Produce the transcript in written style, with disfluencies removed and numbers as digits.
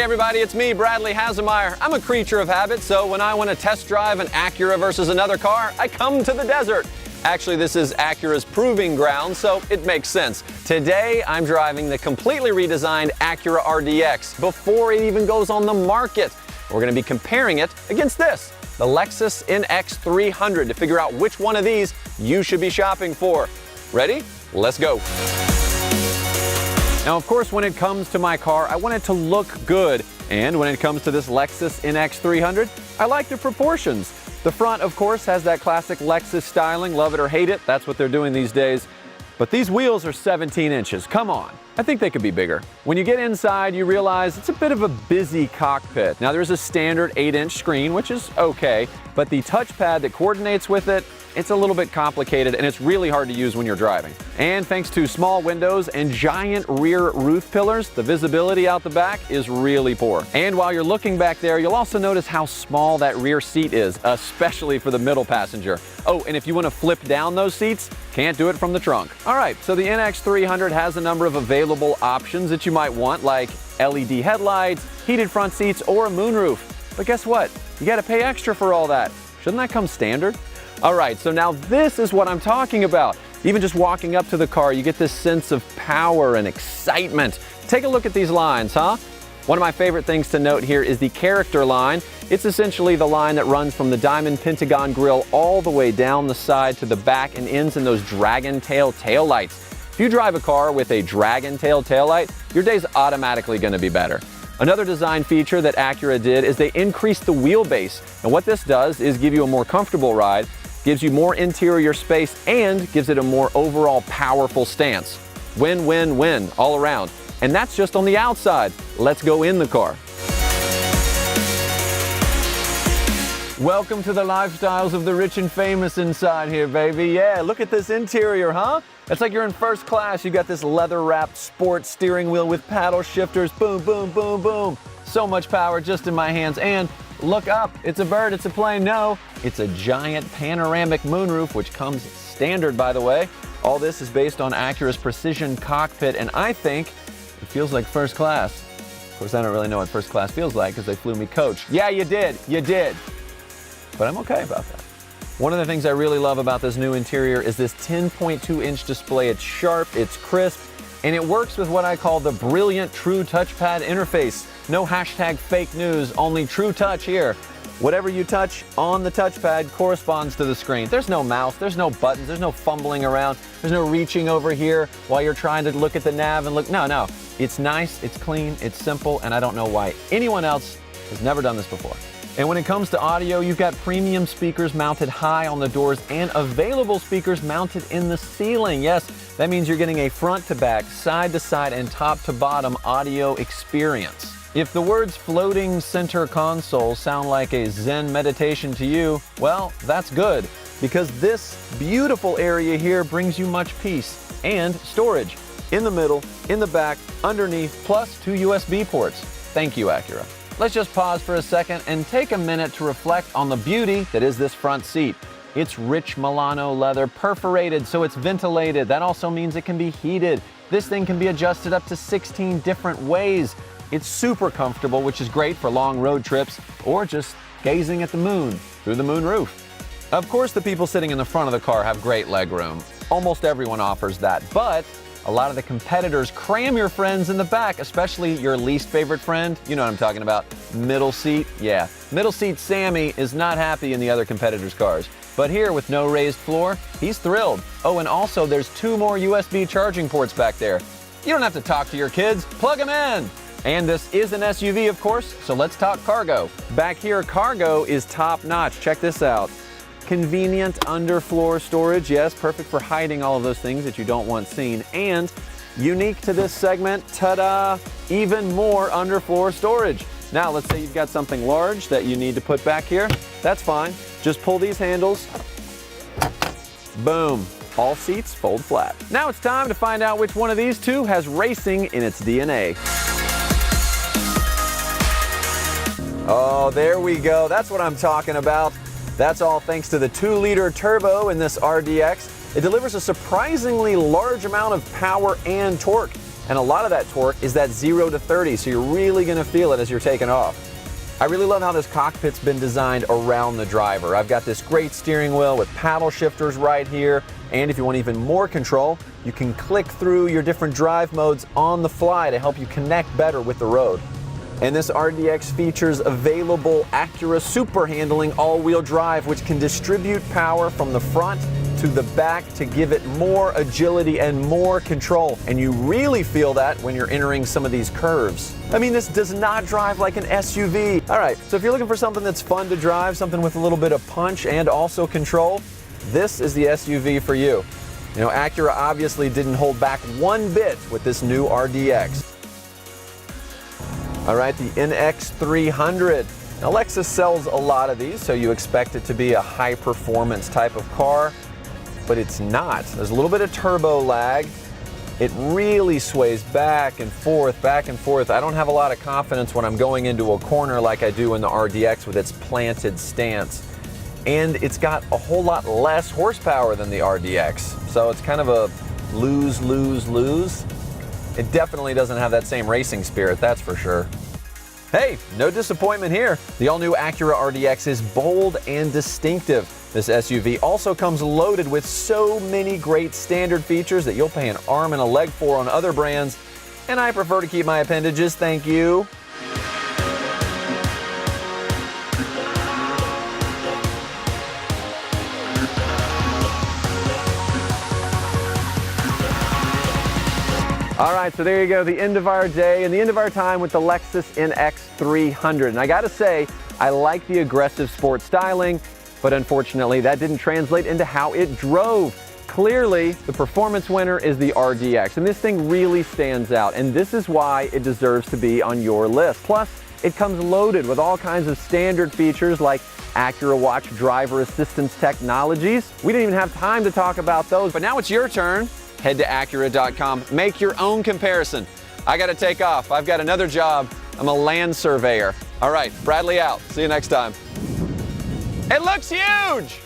everybody, it's me, Bradley Hasemeyer. I'm a creature of habit, so when I want to test drive an Acura versus another car, I come to the desert. Actually, this is Acura's proving ground, so it makes sense. Today, I'm driving the completely redesigned Acura RDX before it even goes on the market. We're going to be comparing it against this, the Lexus NX300, to figure out which one of these you should be shopping for. Ready? Let's go. Now, of course, when it comes to my car, I want it to look good. And when it comes to this Lexus NX300, I like the proportions. The front, of course, has that classic Lexus styling. Love it or hate it, that's what they're doing these days. But these wheels are 17 inches. Come on. I think they could be bigger. When you get inside, you realize it's a bit of a busy cockpit. Now, there's a standard 8-inch screen, which is okay, but the touchpad that coordinates with it, it's a little bit complicated and it's really hard to use when you're driving. And thanks to small windows and giant rear roof pillars, the visibility out the back is really poor. And while you're looking back there, you'll also notice how small that rear seat is, especially for the middle passenger. Oh, and if you want to flip down those seats, can't do it from the trunk. All right, so the NX300 has a number of available options that you might want, like LED headlights, heated front seats, or a moonroof. But guess what? You got to pay extra for all that. Shouldn't that come standard? All right, so now this is what I'm talking about. Even just walking up to the car, you get this sense of power and excitement. Take a look at these lines, huh? One of my favorite things to note here is the character line. It's essentially the line that runs from the diamond pentagon grille all the way down the side to the back and ends in those dragon tail taillights. If you drive a car with a dragon tail taillight, your day's automatically going to be better. Another design feature that Acura did is they increased the wheelbase. And what this does is give you a more comfortable ride, gives you more interior space, and gives it a more overall powerful stance. Win, win, win all around. And that's just on the outside. Let's go in the car. Welcome to the lifestyles of the rich and famous inside here, baby. Yeah, look at this interior, huh? It's like you're in first class. You got this leather-wrapped sports steering wheel with paddle shifters. Boom, boom, boom, boom. So much power just in my hands. And look up, it's a bird, it's a plane. No, it's a giant panoramic moonroof, which comes standard, by the way. All this is based on Acura's precision cockpit, and I think it feels like first class. Of course, I don't really know what first class feels like because they flew me coach. Yeah, you did. But I'm okay about that. One of the things I really love about this new interior is this 10.2-inch display. It's sharp, it's crisp, and it works with what I call the brilliant True Touchpad interface. No hashtag fake news, only True Touch here. Whatever you touch on the touchpad corresponds to the screen. There's no mouse, there's no buttons, there's no fumbling around, there's no reaching over here while you're trying to look at the nav and look. No. It's nice, it's clean, it's simple, and I don't know why anyone else has never done this before. And when it comes to audio, you've got premium speakers mounted high on the doors and available speakers mounted in the ceiling. Yes, that means you're getting a front to back, side to side, and top to bottom audio experience. If the words floating center console sound like a Zen meditation to you, well, that's good, because this beautiful area here brings you much peace and storage in the middle, in the back, underneath, plus 2 USB ports. Thank you, Acura. Let's just pause for a second and take a minute to reflect on the beauty that is this front seat. It's rich Milano leather, perforated so it's ventilated. That also means it can be heated. This thing can be adjusted up to 16 different ways. It's super comfortable, which is great for long road trips or just gazing at the moon through the moon roof. Of course, the people sitting in the front of the car have great leg room. Almost everyone offers that, but a lot of the competitors cram your friends in the back, especially your least favorite friend. You know what I'm talking about, middle seat. Yeah, middle seat Sammy is not happy in the other competitors' cars. But here, with no raised floor, he's thrilled. Oh, and also there's 2 more USB charging ports back there. You don't have to talk to your kids, plug them in. And this is an SUV, of course, so let's talk cargo. Back here, cargo is top notch. Check this out. Convenient underfloor storage, yes, perfect for hiding all of those things that you don't want seen. And unique to this segment, ta-da, even more underfloor storage. Now, let's say you've got something large that you need to put back here. That's fine. Just pull these handles. Boom. All seats fold flat. Now it's time to find out which one of these two has racing in its DNA. Oh, there we go. That's what I'm talking about. That's all thanks to the 2-liter turbo in this RDX. It delivers a surprisingly large amount of power and torque. And a lot of that torque is that 0 to 30, so you're really going to feel it as you're taking off. I really love how this cockpit's been designed around the driver. I've got this great steering wheel with paddle shifters right here, and if you want even more control, you can click through your different drive modes on the fly to help you connect better with the road. And this RDX features available Acura Super Handling all-wheel drive, which can distribute power from the front to the back to give it more agility and more control. And you really feel that when you're entering some of these curves. I mean, this does not drive like an SUV. All right, so if you're looking for something that's fun to drive, something with a little bit of punch and also control, this is the SUV for you. You know, Acura obviously didn't hold back one bit with this new RDX. All right, the NX300. Now, Lexus sells a lot of these, so you expect it to be a high-performance type of car, but it's not. There's a little bit of turbo lag. It really sways back and forth, back and forth. I don't have a lot of confidence when I'm going into a corner like I do in the RDX with its planted stance. And it's got a whole lot less horsepower than the RDX, so it's kind of a lose, lose, lose. It definitely doesn't have that same racing spirit, that's for sure. Hey, no disappointment here. The all-new Acura RDX is bold and distinctive. This SUV also comes loaded with so many great standard features that you'll pay an arm and a leg for on other brands, and I prefer to keep my appendages, thank you. All right, so there you go, the end of our day and the end of our time with the Lexus NX300. And I gotta say, I like the aggressive sport styling, but unfortunately that didn't translate into how it drove. Clearly, the performance winner is the RDX, and this thing really stands out, and this is why it deserves to be on your list. Plus, it comes loaded with all kinds of standard features like Acura Watch driver assistance technologies. We didn't even have time to talk about those, but now it's your turn. Head to Acura.com, make your own comparison. I gotta take off, I've got another job. I'm a land surveyor. All right, Bradley out, see you next time. It looks huge!